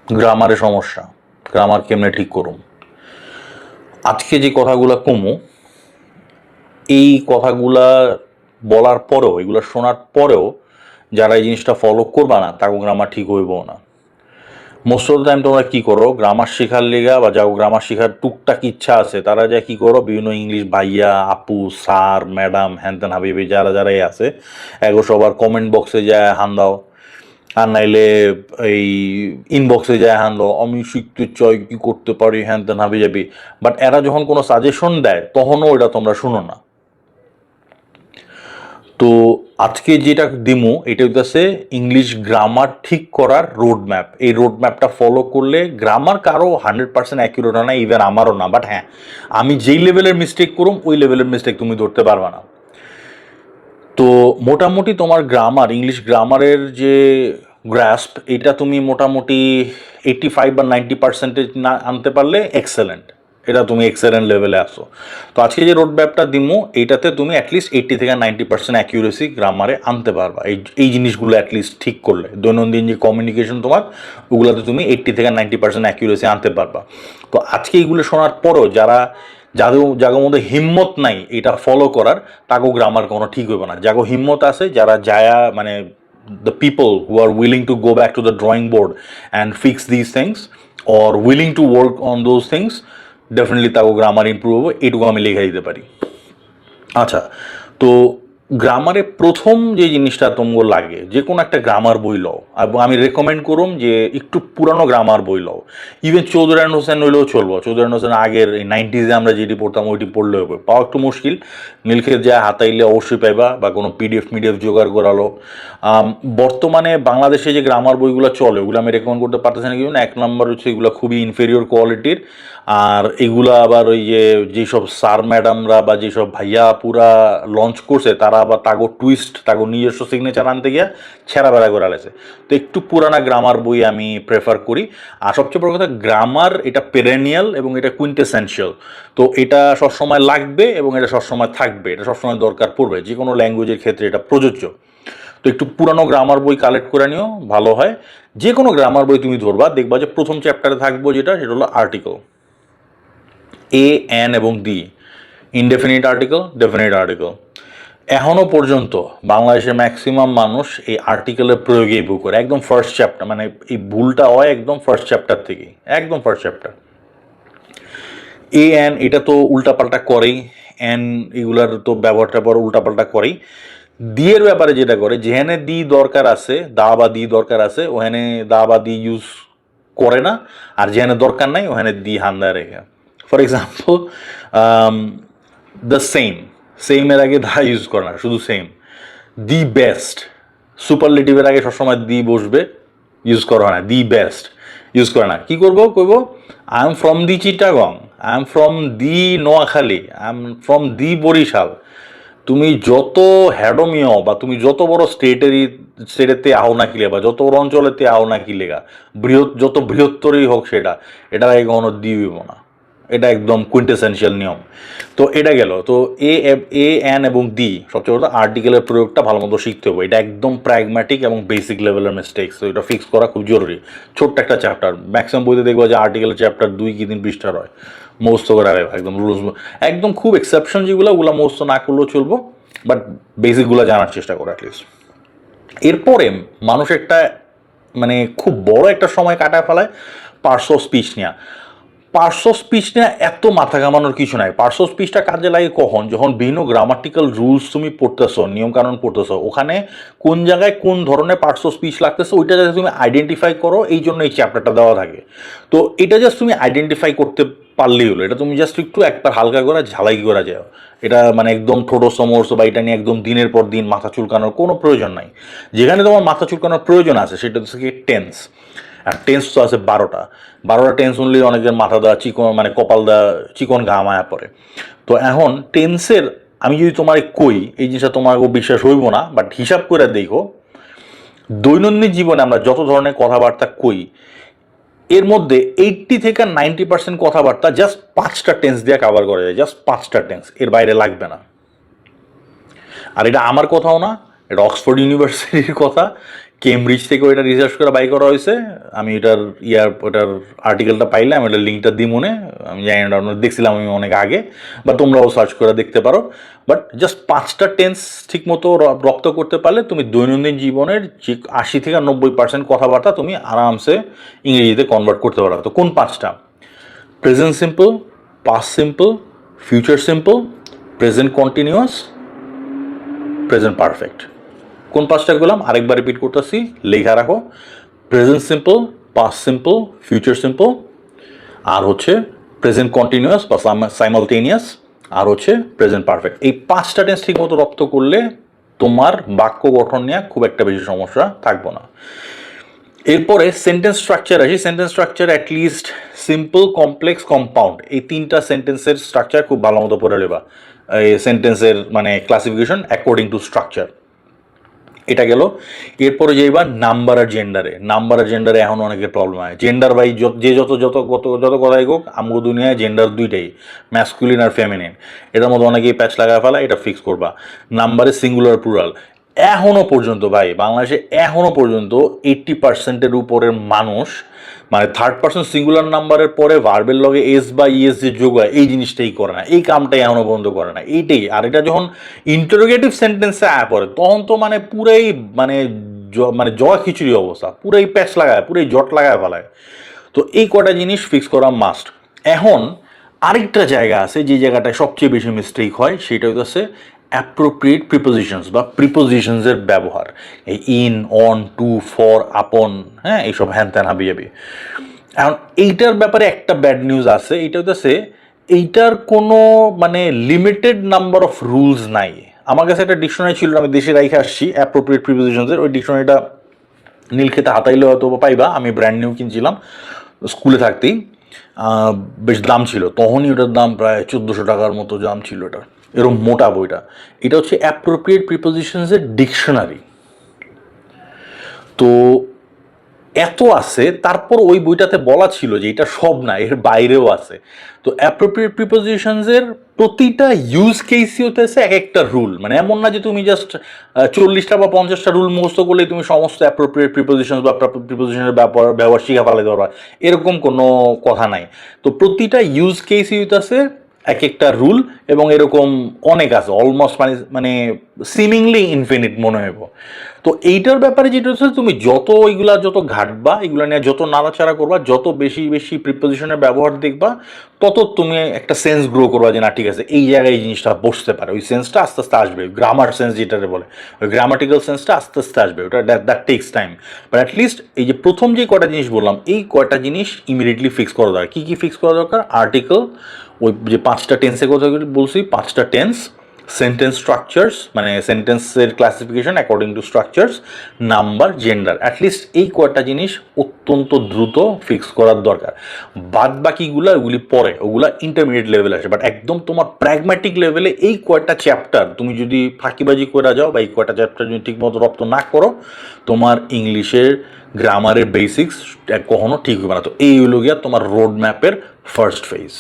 গ্রামারে সমস্যা, গ্রামার কেমনে ঠিক করুম। আজকে যে কথাগুলা কমু, এই কথাগুলা বলার পরেও, এগুলো শোনার পরেও যারা এই জিনিসটা ফলো করবা না, তাকে গ্রামার ঠিক হইব না। মোস্ট অফ দ্য টাইম তোমরা কি করো, গ্রামার শেখার লিগা বা যাও গ্রামার শেখার টুকটাক ইচ্ছা আছে, তারা যা কি করো, বিভিন্ন ইংলিশ ভাইয়া, আপু, স্যার, ম্যাডাম, হ্যানত্যান হাবিবি যারা যারাই আছে, এগো সবার কমেন্ট বক্সে যায় হান দাও, আর নাইলে এই ইনবক্সে যায় হান দাও, আমি শিখতে চাই, কি করতে পারি, হ্যানত্যান হাবি যাবি। বাট এরা যখন কোনো সাজেশন দেয়, তখনও ওটা তোমরা শুনো না। তো আজকে যেটা দিমু, এটা হইতেছে ইংলিশ গ্রামার ঠিক করার রোড ম্যাপ। এই রোড ম্যাপটা ফলো করলে গ্রামার কারো 100% অ্যাকিউরেট হয় না, ইভেন আমারও না। বাট হ্যাঁ, আমি যেই লেভেলের মিস্টেক করুম, ওই লেভেলের মিস্টেক তুমি ধরতে পারবা না। তো মোটামুটি তোমার গ্রামার, ইংলিশ গ্রামারের যে গ্রাস্প, এটা তুমি মোটামুটি 85 বা 90% না আনতে পারলে এক্সেলেন্ট, এটা তুমি এক্সেলেন্ট লেভেলে আসো। তো আজকে যে রোড ম্যাপটা দিমু, এইটাতে তুমি অ্যাটলিস্ট 80 থেকে 90% অ্যাকিউরেসি গ্রামারে আনতে পারবা। এই জিনিসগুলো অ্যাটলিস্ট ঠিক করলে, দৈনন্দিন যে কমিউনিকেশন তোমার, ওগুলোতে তুমি 80 থেকে 90% অ্যাকিউরেসি আনতে পারবা। তো আজকে এইগুলো শোনার পরও যাদের মধ্যে হিম্মত নাই এটা ফলো করার, তাকেও গ্রামার কোনো ঠিক হবে না। যাগো হিম্মত আছে, যারা যায়া মানে the people who are willing to go back to the drawing board and fix these things or willing to work on those things, definitely তাকে গ্রামার ইম্প্রুভ হবে, এটুকু আমি লিখে দিতে পারি। আচ্ছা, তো গ্রামারে প্রথম যে জিনিসটা তোমার লাগে, যে কোনো একটা গ্রামার বই লও, এবং আমি রেকমেন্ড করুম যে একটু পুরানো গ্রামার বই লও। ইভেন চৌধুরায়ন হোসেন হইলেও চলবো। চৌধুরায়ন হোসেন আগের এই 90s আমরা যেটি পড়তাম, ওইটি পড়লে হবে। পাওয়া একটু মুশকিল, নীলক্ষেত যা হাতাইলে অবশ্যই পাইবা, বা কোনো পিডিএফ জোগাড় করালো। বর্তমানে বাংলাদেশে যে গ্রামার বইগুলো চলে, ওগুলো আমি রেকমেন্ড করতে পারতেছি না। কিন্তু এক নম্বর হচ্ছে এগুলো খুবই ইনফেরিয়র কোয়ালিটির। আর এগুলো আবার ওই যেসব স্যার ম্যাডামরা বা যেসব ভাইয়া পুরা লঞ্চ করছে, তারা আবার তাগো টুইস্ট, তাগো নিজস্ব সিগনেচার আনতে গিয়ে ছেঁড়া বেড়া করে আলেছে। তো একটু পুরানা গ্রামার বই আমি প্রেফার করি। আর সবচেয়ে বড় কথা, গ্রামার এটা পেরেনিয়াল এবং এটা কুইন্টেসেন্সিয়াল। তো এটা সবসময় লাগবে এবং এটা সবসময় থাকবে, এটা সবসময় দরকার পড়বে, যে কোনো ল্যাঙ্গুয়েজের ক্ষেত্রে এটা প্রযোজ্য। তো একটু পুরানো গ্রামার বই কালেক্ট করে নিও, ভালো হয়। যে কোনো গ্রামার বই তুমি ধরবা, দেখবা যে প্রথম চ্যাপ্টারে থাকবো যেটা, সেটা হলো আর্টিকেল। এ, এন এবং দি, ইনডেফিনিট আর্টিকেল, ডেফিনিট আর্টিকেল। এখনও পর্যন্ত বাংলাদেশের ম্যাক্সিমাম মানুষ এই আর্টিকেলের প্রয়োগেই ভুল করে, একদম ফার্স্ট চ্যাপ্টার, মানে এই ভুলটা হয় একদম ফার্স্ট চ্যাপ্টার থেকেই, একদম ফার্স্ট চ্যাপ্টার। এ, এন এটা তো উল্টাপাল্টা করেই, এন এগুলার তো ব্যবহারটা পর উল্টাপাল্টা করেই। দিয়ের ব্যাপারে যেটা করে, যেখানে দি দরকার আছে, দা বা দি দরকার আছে, ওখানে দা বা দি ইউজ করে না। আর যেখানে দরকার নাই, ওখানে দি হান্দা রেখে। ফর এক্সাম্পল, দ্য সেমের আগে দা ইউজ করে না, শুধু সেম। দি বেস্ট, সুপারলেটিভের আগে সবসময় দি বসবে, ইউজ করা হয় না। দি বেস্ট ইউজ করে না, কি করবো, কইব I am from the Chittagong, I am from the Noakhali, I am from the Barishal. তুমি যত হ্যাডমিও বা তুমি যত বড় স্টেটেতে আও না কি লেগা, বা যত বড় অঞ্চলেতে আও না কি লেগা, যত বৃহত্তরই হোক সেটা, এটার আগে কখনো দিবিব না। এটা একদম কুইন্টেসেন্সিয়াল নিয়ম। তো এটা গেল। তো এ, এন এবং দি, সবচেয়ে বড় আর্টিকেলের প্রয়োগটা ভালো মতো শিখতে হবে। এটা একদম প্র্যাগম্যাটিক এবং বেসিক লেভেলের মিস্টেক্স, তো এটা ফিক্স করা খুব জরুরি। ছোট্ট একটা চ্যাপ্টার, ম্যাক্সিমাম বইতে দেখবো যে আর্টিকেলের চ্যাপ্টার 2 কি 3 পৃষ্ঠার হয়। মুখস্থ করে আরে একদম রুলস, একদম খুব এক্সেপশন যেগুলো, ওগুলো মুখস্থ না করলেও চলবো, বাট বেসিকগুলো জানার চেষ্টা করো অ্যাটলিস্ট। এরপরে মানুষ একটা মানে খুব বড় একটা সময় কাটায় ফেলায় পার্টস অফ স্পিচ নিয়ে। পার্টস অফ স্পিচ নিয়ে এত মাথা ঘামানোর কিছু নাই। পার্টস অফ স্পিচটা কাজে লাগে কখন, যখন বিভিন্ন গ্রামাটিক্যাল রুলস তুমি পড়তেছো, নিয়মকানুন পড়তেছো, ওখানে কোন জায়গায় কোন ধরনের পার্টস অফ স্পিচ লাগতেছে, ওইটা যাতে তুমি আইডেন্টিফাই করো, এই জন্য এই চ্যাপ্টারটা দেওয়া থাকে। তো এটা জাস্ট তুমি আইডেন্টিফাই করতে পারলেই হলো। এটা তুমি জাস্ট একটু একবার হালকা করে ঝালাই করা যায়। এটা মানে একদম ঠোঁটো সমর্স বা এটা নিয়ে একদম দিনের পর দিন মাথা চুলকানোর কোনো প্রয়োজন নাই। যেখানে তোমার মাথা চুলকানোর প্রয়োজন আছে, সেটা হচ্ছে কি টেন্স। আর টেন্স তো আছে 12টা টেন্স শুনলে অনেকের মাথা দেওয়া চিকন, মানে কপাল দেওয়া চিকন ঘামায়া পড়ে। তো এখন টেন্সের আমি যদি তোমার কই, এই জিনিসটা তোমার বিশ্বাস হইব না, বাট হিসাব করে দেখো, দৈনন্দিন জীবনে আমরা যত ধরনের কথাবার্তা কই, এর মধ্যে 80 থেকে 90% কথাবার্তা জাস্ট 5টা টেন্স দিয়ে কাভার করা যায়, জাস্ট 5টা টেন্স, এর বাইরে লাগবে না। আর এটা আমার কথাও না, এটা অক্সফোর্ড ইউনিভার্সিটির কথা। কেমব্রিজ থেকে ওইটা রিসার্চ করে বাই করা হয়েছে। আমি ওটার আর্টিকেলটা পাইলাম, ওটার লিঙ্কটা দিই মনে, আমি জানি না, দেখছিলাম আমি অনেক আগে, বা তোমরাও সার্চ করে দেখতে পারো। বাট জাস্ট 5টা টেন্স ঠিক মতো রপ্ত করতে পারলে তুমি দৈনন্দিন জীবনের যে 80 থেকে 90% কথাবার্তা তুমি আরামসে ইংরেজিতে কনভার্ট করতে পারো। তো কোন 5টা? Present simple, past simple, future simple, present continuous, present perfect. কোন 5টা বললাম আরেকবার রিপিট করতেছি, লেখা রাখো। Present simple, past simple, future simple, আর হচ্ছে প্রেজেন্ট কন্টিনিউয়াস বা সাইমালটেনিয়াস, আর হচ্ছে প্রেজেন্ট পারফেক্ট। এই 5টা টেন্স ঠিক মতো রপ্ত করলে তোমার বাক্য গঠন নিয়ে খুব একটা বেশি সমস্যা থাকবো না। এরপরে সেন্টেন্স স্ট্রাকচার আসি। Sentence structure at least simple, complex, compound, এই 3টা সেন্টেন্সের স্ট্রাকচার খুব ভালো মতো পড়ে নেবা। এই সেন্টেন্সের মানে ক্লাসিফিকেশন অ্যাকর্ডিং টু স্ট্রাকচার, এটা গেল। এরপরে যাইবা নাম্বার আর জেন্ডারে। নাম্বার আর জেন্ডারে এখন অনেকের প্রবলেম হয়। জেন্ডার বাই যে যত কথাই হোক, আমগো দুনিয়ায় জেন্ডার দুইটাই, ম্যাসকুলিন আর ফেমিনিন। এটার মধ্যে অনেকেই প্যাচ লাগায় ফেলা, এটা ফিক্স করবা। নাম্বারে সিঙ্গুলার প্লুরাল। এখনো পর্যন্ত ভাই বাংলাদেশে এখনো পর্যন্ত 80%-এর উপরের মানুষ মানে থার্ড পার্সন সিঙ্গুলার নাম্বারের পরে ভার্বের লগে এস বা ইএস যে যোগ হয় এই জিনিসটাই করে না, এই কামটাই এখনো বন্ধ করে না এইটাই। আর এটা যখন ইন্টারোগেটিভ সেন্টেন্সে আয়া পড়ে তখন তো মানে পুরাই মানে জয়া খিচুড়ি অবস্থা, পুরাই প্যাচ লাগায়, পুরাই জট লাগায় ফেলায়। তো এই কটা জিনিস ফিক্স করা মাস্ট। এখন আরেকটা জায়গা আছে যে জায়গাটায় সবচেয়ে বেশি মিস্টেক হয়, সেটা হচ্ছে অ্যাপ্রোপ্রিয়েট প্রিপোজিশনস বা প্রিপোজিশনসের ব্যবহার। এই ইন, অন, টু, ফর, আপন, হ্যাঁ, এইসব হ্যান ত্যান হাবি যাবি। এখন এইটার ব্যাপারে একটা ব্যাড নিউজ আছে, এইটা হচ্ছে এইটার কোনো মানে লিমিটেড নাম্বার অফ রুলস নাই। আমার কাছে একটা ডিকশনারি ছিল, আমি দেশে রাইখে আসছি অ্যাপ্রোপ্রিয়েট প্রিপোজিশনসের। ওই ডিকশনারিটা নীলক্ষেতে হাতাইলে হয়তো পাইবা, আমি ব্র্যান্ড নিউ কিনছিলাম স্কুলে থাকতেই। বেশ দাম ছিল তখনই, ওটার দাম প্রায় 1400 টাকার মতো দাম ছিল এটা, এরকম মোটা বইটা। এটা হচ্ছে অ্যাপ্রোপ্রিয়েট প্রিপোজিশনসের ডিকশনারি। তো এত আছে, তারপর ওই বইটাতে বলা ছিল যে এটা সব না, এর বাইরেও আছে। তো অ্যাপ্রোপ্রিয়েট প্রিপোজিশনসের প্রতিটা ইউজ কেসই হতেছে এক একটা রুল। মানে এমন না যে তুমি জাস্ট 40টা বা 50টা রুল মুখস্থ করলেই তুমি সমস্ত অ্যাপ্রোপ্রিয়েট প্রিপোজিশনস বা প্রিপোজিশনের ব্যবহার শিখা ফেলাতে পারবা, এরকম কোনো কথা নাই। তো প্রতিটা ইউজ কেসই হইতেছে এক একটা রুল, এবং এরকম অনেক আছে, অলমোস্ট মানে সিমিংলি ইনফিনিট মনে হইব। তো এইটার ব্যাপারে যেটা হচ্ছে, তুমি যত ঘাটবা, এগুলো নিয়ে যত নাড়াচাড়া করবা, যত বেশি বেশি প্রিপোজিশনের ব্যবহার দেখবা, তত তুমি একটা সেন্স গ্রো করবা যে না ঠিক আছে এই জায়গায় এই জিনিসটা বসতে পারে। ওই সেন্সটা আস্তে আস্তে আসবে, গ্রামার সেন্স যেটারে বলে, ওই গ্রামাটিক্যাল সেন্সটা আস্তে আস্তে আসবে। ওটা that takes time. But at least এই যে প্রথম যে কয়টা জিনিস বললাম, এই কয়টা জিনিস ইমিডিয়েটলি ফিক্স করা দরকার। কী কী ফিক্স করা দরকার? আর্টিকেল, ওই যে 5টা টেন্সের কথা বলছি, 5টা টেন্স, সেন্টেন্স স্ট্রাকচার্স মানে সেন্টেন্সের classification according to structures, number, gender. At least এই কয়টা জিনিস অত্যন্ত দ্রুত ফিক্স করার দরকার। বাদ বাকিগুলো ওগুলি পরে, ওগুলা ইন্টারমিডিয়েট লেভেলে আসে। বাট একদম তোমার প্র্যাগম্যাটিক লেভেলে এই কয়টা চ্যাপ্টার তুমি যদি ফাঁকিবাজি করে যাও, বা এই কয়টা চ্যাপ্টার যদি ঠিকমতো রপ্ত না করো, তোমার ইংলিশের গ্রামারের বেসিক্স কখনো ঠিক হবে না। তো এই হলো গিয়া তোমার রোড ম্যাপের ফার্স্ট ফেজ।